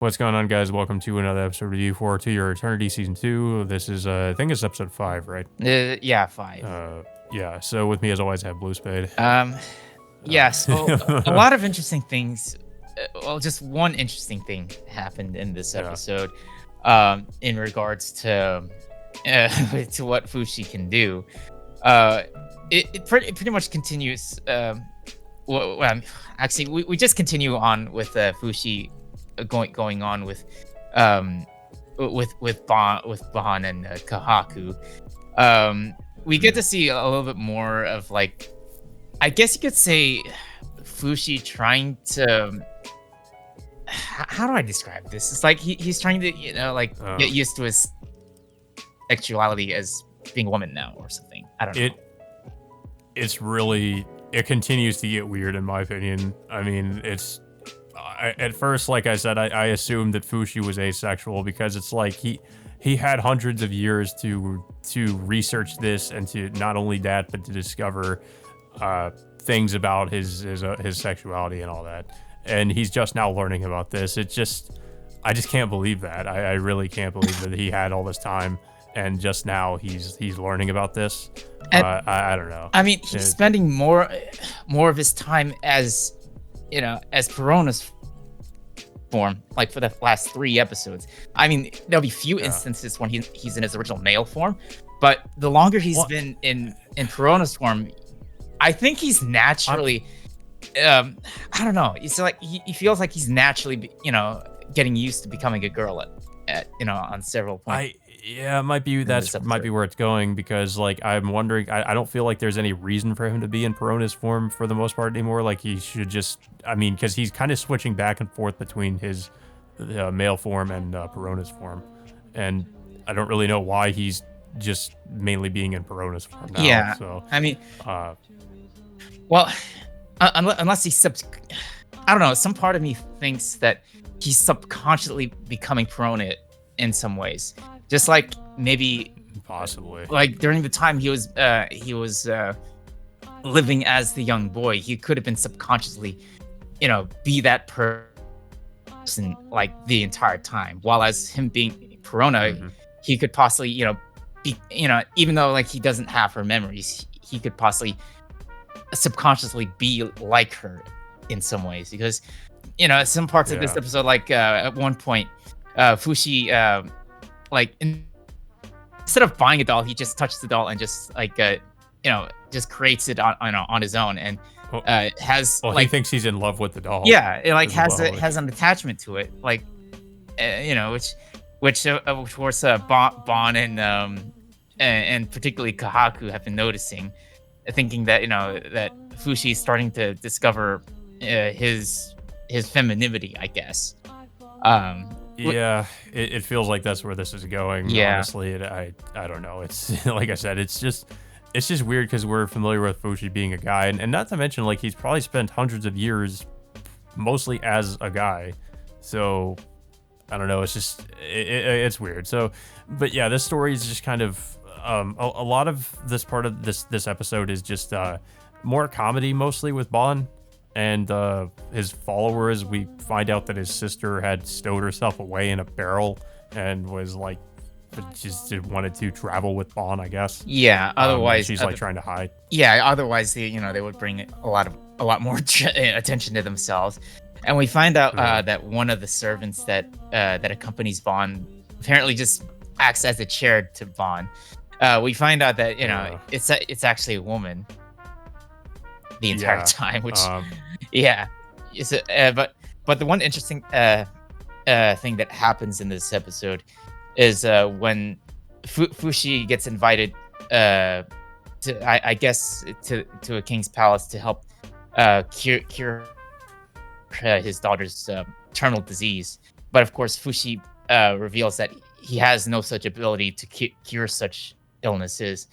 What's going on, guys? Welcome to another episode of review for To Your Eternity Season 2. This is, I think it's episode 5, right? Yeah, 5. Uh, yeah, so with me as always, I have Blue Spade. Um, Uh, yeah, so a lot of interesting things. Well, just one interesting thing happened in this yeah. episode, in regards to what Fushi can do. Uh, it pretty much continues. Actually, we just continue on with Fushi going on um with Ban and Kahaku. We get to see a little bit more of, like, I guess you could say, Fushi trying to. How do I describe this? It's like he's trying to, get used to his sexuality as being a woman now or something. I don't know. It's really, it continues to get weird in my opinion. I mean, at first, like I said, I assumed that Fushi was asexual because it's like he had hundreds of years to research this and to not only that, but to discover things about his sexuality and all that. And he's just now learning about this. I just can't believe that. I really can't believe that he had all this time and just now he's learning about this. I don't know. I mean, he's spending more of his time as, as Perona's form, like for the last 3 episodes. I mean, there'll be few instances when he's in his original male form, but the longer he's been in Perona's form, I think he's naturally. I don't know. It's like he feels like he's naturally, getting used to becoming a girl at on several points. It might be might be where it's going because, like, I'm wondering. I don't feel like there's any reason for him to be in Perona's form for the most part anymore. Like, he should just. I mean, because he's kind of switching back and forth between his male form and Perona's form, and I don't really know why he's just mainly being in Perona's form now. Yeah. So I mean, well, unless he's I don't know. Some part of me thinks that he's subconsciously becoming Perona in some ways. Just like maybe possibly, like during the time he was living as the young boy, he could have been subconsciously, be that person like the entire time. While as him being Perona, he could possibly, be, even though like he doesn't have her memories, he could possibly subconsciously be like her in some ways because, some parts of this episode, like at one point, Fushi. Like instead of buying a doll, he just touches the doll and just like just creates it on his own and has he thinks he's in love with the doll. Yeah, it like has an attachment to it, like which of course Bon and particularly Kahaku have been noticing, thinking that that Fushi is starting to discover his femininity, I guess. Yeah, it feels like that's where this is going. Yeah. Honestly, I don't know. It's like I said, it's just weird because we're familiar with Fushi being a guy, and not to mention, like, he's probably spent hundreds of years mostly as a guy. So I don't know. It's just it's weird. So, but yeah, this story is just kind of a lot of this part of this episode is just more comedy, mostly with Bon and his followers. We find out that his sister had stowed herself away in a barrel and was like just wanted to travel with Bon, I guess. Yeah, otherwise she's like trying to hide. Yeah, otherwise they would bring a lot more attention to themselves. And we find out that one of the servants that accompanies Bon apparently just acts as a chair to Bon. We find out that it's actually a woman the entire time, which but the one interesting thing that happens in this episode is when Fushi gets invited to I guess to a king's palace to help cure his daughter's terminal disease. But of course Fushi reveals that he has no such ability to cure such illnesses,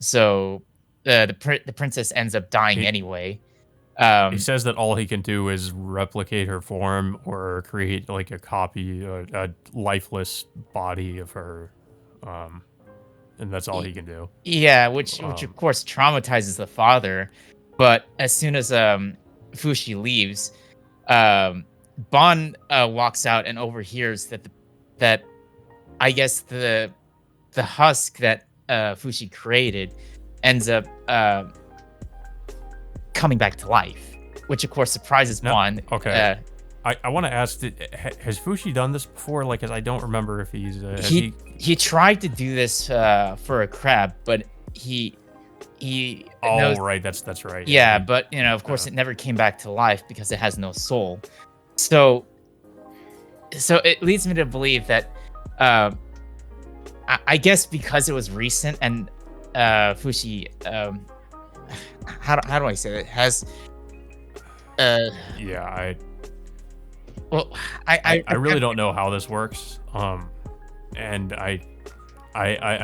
so the princess ends up dying anyway. He says that all he can do is replicate her form or create like a copy, a lifeless body of her, and that's all he can do. Yeah, which of course traumatizes the father. But as soon as Fushi leaves, Bon walks out and overhears that I guess the husk that Fushi created ends up coming back to life, which of course surprises No, Bon. okay. I want to ask, has Fushi done this before? Like, 'cause I don't remember if he's has He he tried to do this for a crab, but he Oh, knows. right. That's right. Yeah. Yeah, but of course, it never came back to life because it has no soul. So so it leads me to believe that uh, I guess because it was recent and Fushi how do I say it has uh Yeah. well I I really don't know how this works. And I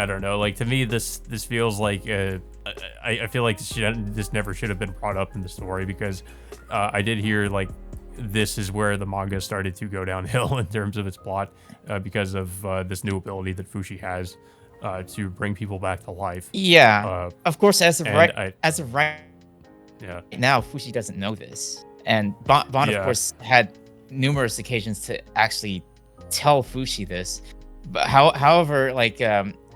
don't know. Like, to me, this feels like I feel like this never should have been brought up in the story, because I did hear like this is where the manga started to go downhill in terms of its plot, because of this new ability that Fushi has, to bring people back to life. yeah, Uh, of course, and I as of right yeah now Fushi doesn't know this, and Bon of yeah course had numerous occasions to actually tell Fushi this. But however, like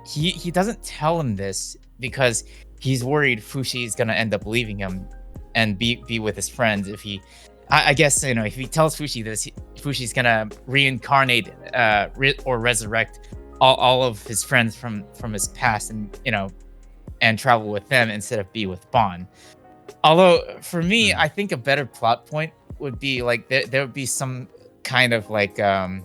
he doesn't tell him this because he's worried Fushi is gonna end up leaving him and be with his friends if he. I guess if he tells Fushi this, Fushi's gonna reincarnate or resurrect all of his friends from his past, and travel with them instead of be with Bon. Although for me, mm, I think a better plot point would be like there would be some kind of like there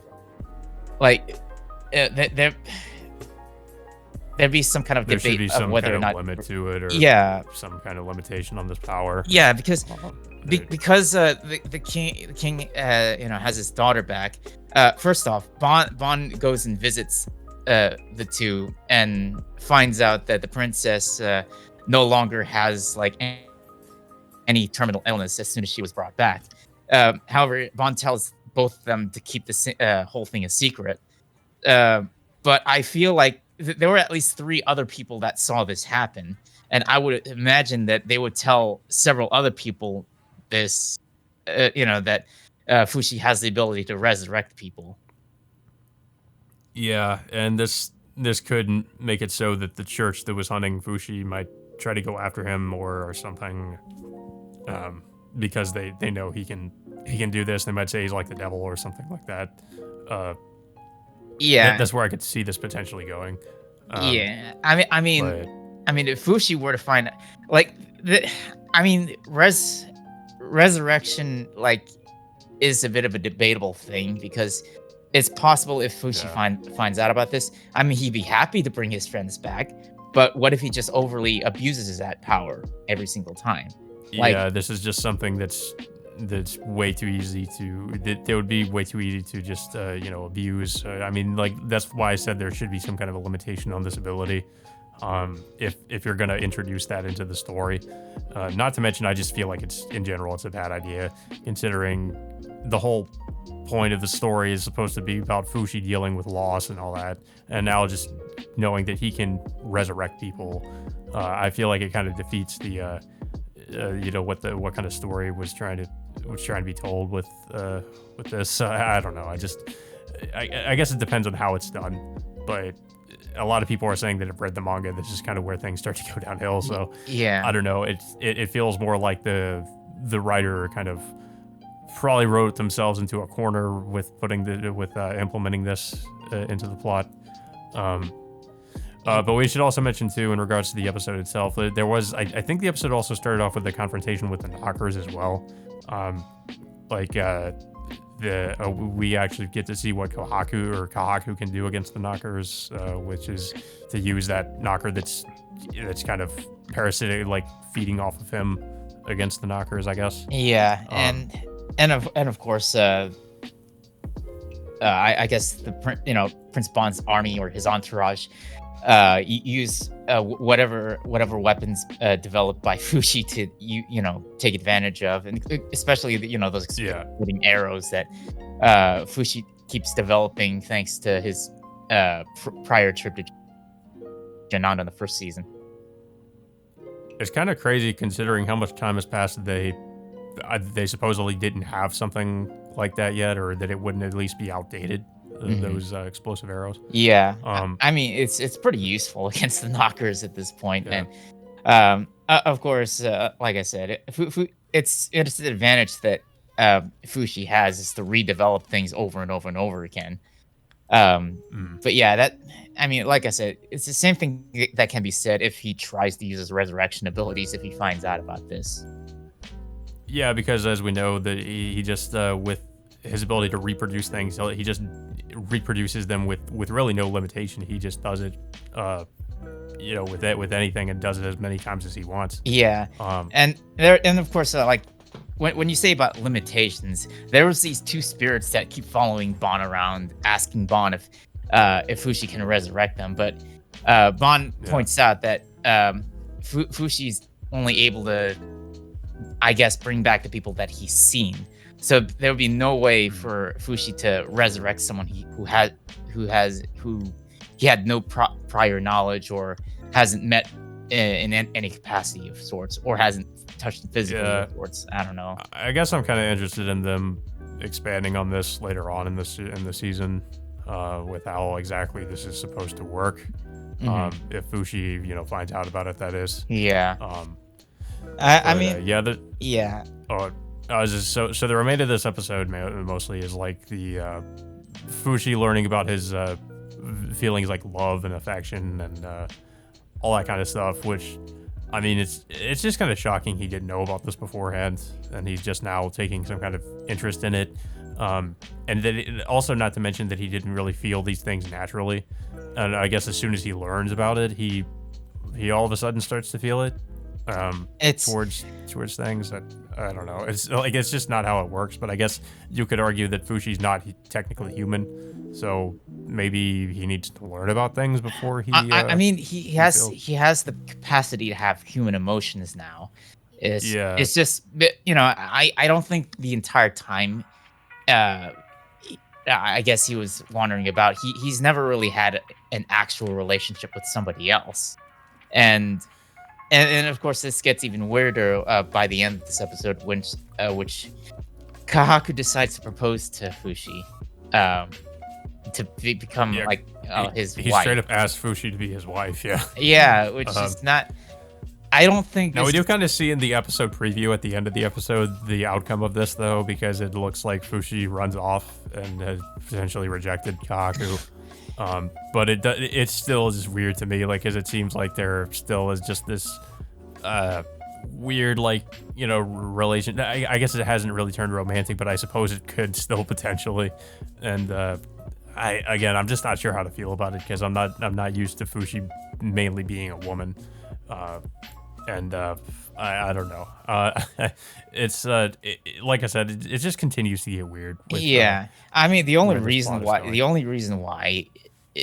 there'd be some kind of there should debate be of some whether kind or of not. limit to it, or Yeah, some kind of limitation on this power. yeah, because It- because the king has his daughter back. First off, Bon goes and visits the two and finds out that the princess no longer has like any terminal illness as soon as she was brought back. However, Bon tells both of them to keep the whole thing a secret. Uh, but I feel like there were at least three other people that saw this happen, and I would imagine that they would tell several other people this. That Fushi has the ability to resurrect people. Yeah, and this could make it so that the church that was hunting Fushi might try to go after him, or something, because they know he can do this. They might say he's like the devil or something like that. Uh, Yeah, that's where I could see this potentially going. Um, yeah. I mean, but if Fushi were to find like the, I mean, resurrection like is a bit of a debatable thing because it's possible if Fushi yeah, finds out about this. I mean, he'd be happy to bring his friends back, but what if he just overly abuses that power every single time? Like, yeah, this is just something that's way too easy to. That would be way too easy to just abuse. I mean, like, that's why I said there should be some kind of a limitation on this ability. If you're gonna introduce that into the story, not to mention, I just feel like in general it's a bad idea, considering the whole point of the story is supposed to be about Fushi dealing with loss and all that, and now just knowing that he can resurrect people, I feel like it kind of defeats the what kind of story was trying to be told with this. I don't know. I guess it depends on how it's done, but a lot of people are saying that have read the manga. This is kind of where things start to go downhill. So yeah, I don't know. It feels more like the writer kind of probably wrote themselves into a corner with implementing this into the plot. Um, but we should also mention too, in regards to the episode itself, there was I think the episode also started off with a confrontation with the knockers as well. Like we actually get to see what Kahaku can do against the knockers, which is to use that knocker that's kind of parasitic, like feeding off of him against the knockers, I guess. yeah, Um, and of course, I guess Prince Bond's army or his entourage use whatever weapons developed by Fushi to take advantage of, and especially those yeah. exploding arrows that Fushi keeps developing thanks to his prior trip to Janan in the first season. It's kind of crazy considering how much time has passed. They supposedly didn't have something look like that yet, or that it wouldn't at least be outdated. Those explosive arrows. Yeah, Um, I mean, it's pretty useful against the knockers at this point, yeah. and of course, like I said, it's the advantage that Fushi has is to redevelop things over and over and over again. Mm. But yeah, that I mean, like I said, it's the same thing that can be said if he tries to use his resurrection abilities if he finds out about this. Yeah, because as we know, that he just with his ability to reproduce things, he just reproduces them with really no limitation. He just does it, with anything, and does it as many times as he wants. Yeah, Um, and of course, like when you say about limitations, there was these two spirits that keep following Bon around, asking Bon if Fushi can resurrect them. But Bon Yeah. points out that Fushi's only able to, I guess, bring back the people that he's seen. So there would be no way for Fushi to resurrect someone who he had no prior knowledge or hasn't met in any capacity of sorts, or hasn't touched him physically of sorts. I don't know. I guess I'm kind of interested in them expanding on this later on in the season, with how exactly this is supposed to work. If Fushi, finds out about it, that is. Yeah. I But, mean, yeah, yeah. oh, so the remainder of this episode mostly is like the Fushi learning about his feelings like love and affection and all that kind of stuff. Which, I mean, it's just kind of shocking he didn't know about this beforehand, and he's just now taking some kind of interest in it. And that also, not to mention that he didn't really feel these things naturally, and I guess as soon as he learns about it, he all of a sudden starts to feel it. It's Towards things that I don't know. It's just not how it works. But I guess you could argue that Fushi's not technically human, so maybe he needs to learn about things before he. I mean, he has feels. the capacity to have human emotions now. Yeah. It's just I don't think the entire time I guess he was wandering about. He's never really had an actual relationship with somebody else, and of course this gets even weirder by the end of this episode, which Kahaku decides to propose to Fushi, to become his he wife. straight up asked Fushi to be his wife. Yeah. Yeah, which is not. I don't think. Now we do kind of see in the episode preview at the end of the episode the outcome of this, though, because it looks like Fushi runs off and has potentially rejected Kahaku. But it still is just weird to me, like, because it seems like there still is just this weird, relation. I guess it hasn't really turned romantic, but I suppose it could still potentially. And I'm just not sure how to feel about it, because I'm not used to Fushi mainly being a woman. I don't know. It's like I said, it just continues to get weird. Yeah, I mean, the only where this reason plot is why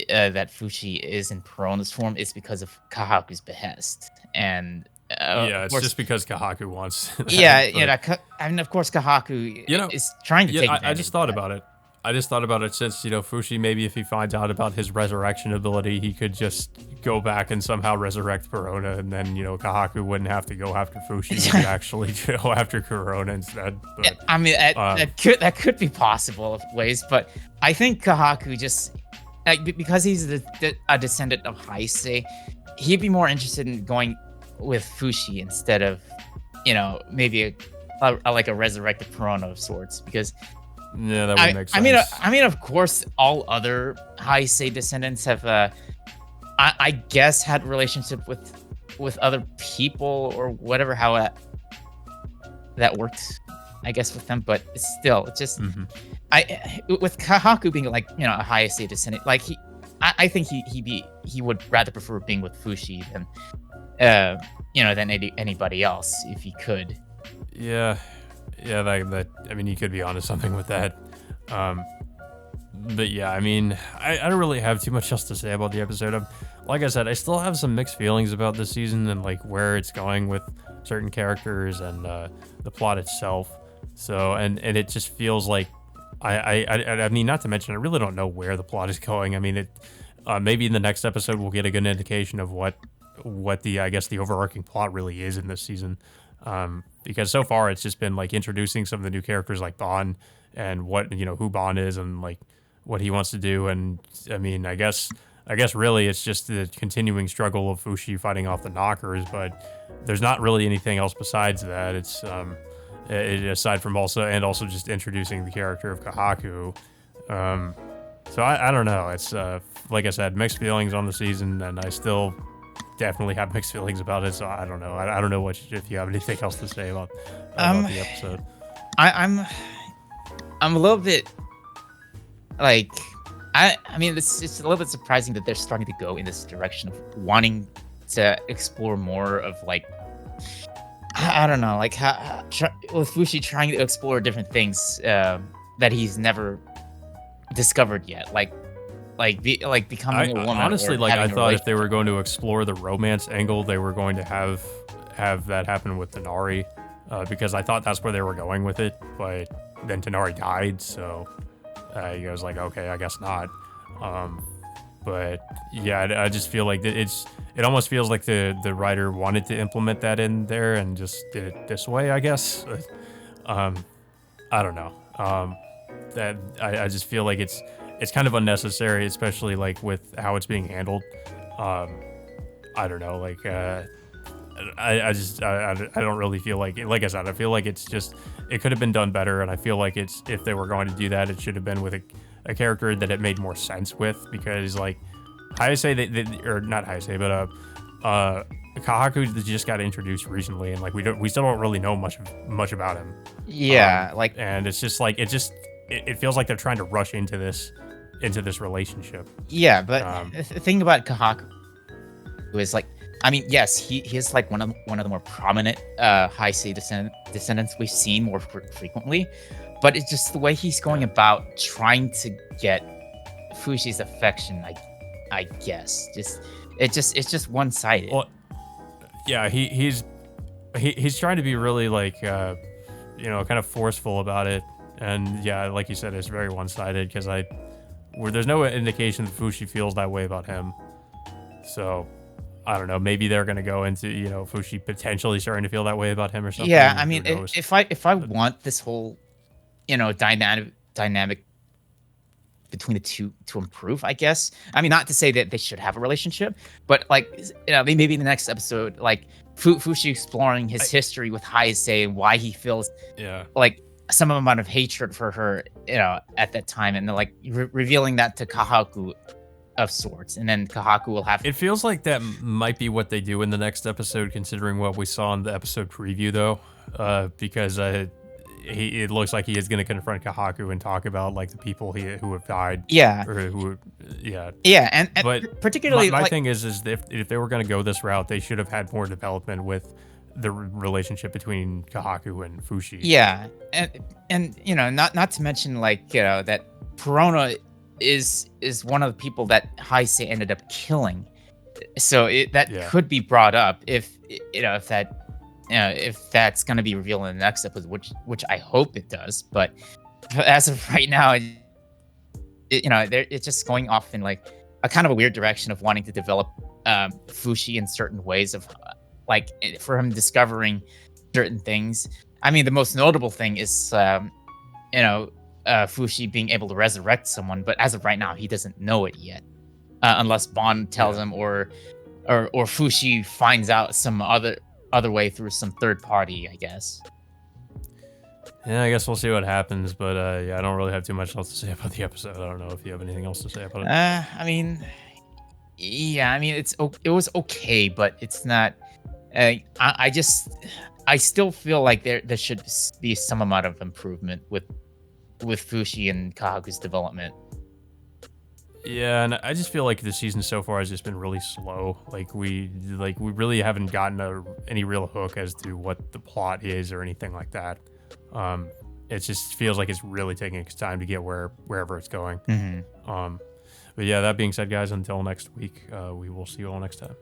that Fushi is in Perona's form is because of Kahaku's behest, and yeah, it's just because Kahaku wants. That, I mean, of course, Kahaku is trying to take advantage. I just thought about it. Since, Fushi, maybe if he finds out about his resurrection ability, he could just go back and somehow resurrect Perona, and then, Kahaku wouldn't have to go after Fushi. He could actually go after Corona instead. But, I mean, that could be possible of ways, but I think Kahaku just, because he's a descendant of Heisei, he'd be more interested in going with Fushi instead of, maybe a resurrected Perona of sorts, because yeah, that would make sense. I mean, of course, all other Heisei descendants have, I guess, had relationship with other people or whatever. How that worked, I guess, with them. But still, it's just, with Kahaku being a Heisei descendant, I think he would rather prefer being with Fushi than than anybody else if he could. Yeah. Yeah, that I mean, you could be onto something with that. But yeah, I mean, I don't really have too much else to say about the episode. Like I said, I still have some mixed feelings about this season and where it's going with certain characters and the plot itself. So, and it just feels like I mean, not to mention, I really don't know where the plot is going. I mean, maybe in the next episode we'll get a good indication of what the overarching plot really is in this season. Because so far it's just been introducing some of the new characters like Bon and what who Bond is and like what he wants to do. And I mean, I guess really it's just the continuing struggle of Fushi fighting off the knockers, but there's not really anything else besides that. It's aside from also just introducing the character of Kahaku. So I don't know. It's like I said, mixed feelings on the season, and I still definitely have mixed feelings about it. So I don't know. I don't know if you have anything else to say about the episode. I'm a little bit like I mean it's a little bit surprising that they're starting to go in this direction of wanting to explore more of like I don't know, like with Fushi trying to explore different things that he's never discovered yet, like becoming a woman. Honestly, or like I having a thought if they were relationship. going to explore the romance angle, they were going to have that happen with Tanari, because I thought that's where they were going with it. But then Tanari died, so I was like, okay, I guess not. But yeah, I just feel like it almost feels like the writer wanted to implement that in there and just did it this way, I guess. I don't know. That I just feel like it's kind of unnecessary, especially like with how it's being handled. I don't know, like I don't really feel like I said, I feel like it could have been done better, and I feel like if they were going to do that, it should have been with a character that it made more sense with, because like Hayase, or not Hayase, but Kahaku just got introduced recently, and like we still don't really know much about him. Yeah, And it's just like it feels like they're trying to rush into this relationship. yeah, but the thing about Kahaku is like, I mean, yes, he is like one of the more prominent Heisei descendants we've seen more frequently, but it's just the way he's going about trying to get Fushi's affection. I guess it's just one sided. Well, yeah, he's trying to be really like kind of forceful about it, and yeah, like you said, it's very one sided because there's no indication that Fushi feels that way about him. So I don't know. Maybe they're gonna go into Fushi potentially starting to feel that way about him or something. Yeah, I Who mean, knows? if I want this whole dynamic between the two to improve, I guess. I mean, not to say that they should have a relationship, but like maybe in the next episode, like Fushi exploring his history with Hayase and why he feels Yeah. like some amount of hatred for her, at that time, and then like revealing that to Kahaku of sorts, and then Kahaku will have. It feels like that might be what they do in the next episode, considering what we saw in the episode preview, though, because it looks like he is going to confront Kahaku and talk about like the people who have died. Yeah. Or who, yeah. Yeah, and But particularly my like, thing is if they were going to go this route, they should have had more development with the relationship between Kahaku and Fushi. yeah, and not to mention like that Perona is one of the people that Heisei ended up killing, so that could be brought up if if that's going to be revealed in the next episode, which I hope it does. But as of right now, it's just going off in like a kind of a weird direction of wanting to develop Fushi in certain ways of like for him discovering certain things. I mean, the most notable thing is Fushi being able to resurrect someone, but as of right now, he doesn't know it yet, unless Bond tells him or Fushi finds out some other way through some third party, I guess. Yeah, I guess we'll see what happens, but yeah, I don't really have too much else to say about the episode. I don't know if you have anything else to say about it. I mean, yeah, I mean it was okay, but it's not. I still feel like there should be some amount of improvement with Fushi and Kahaku's development. Yeah, and I just feel like the season so far has just been really slow. Like we really haven't gotten any real hook as to what the plot is or anything like that. It just feels like it's really taking its time to get wherever it's going. Mm-hmm. But yeah, that being said, guys, until next week, we will see you all next time.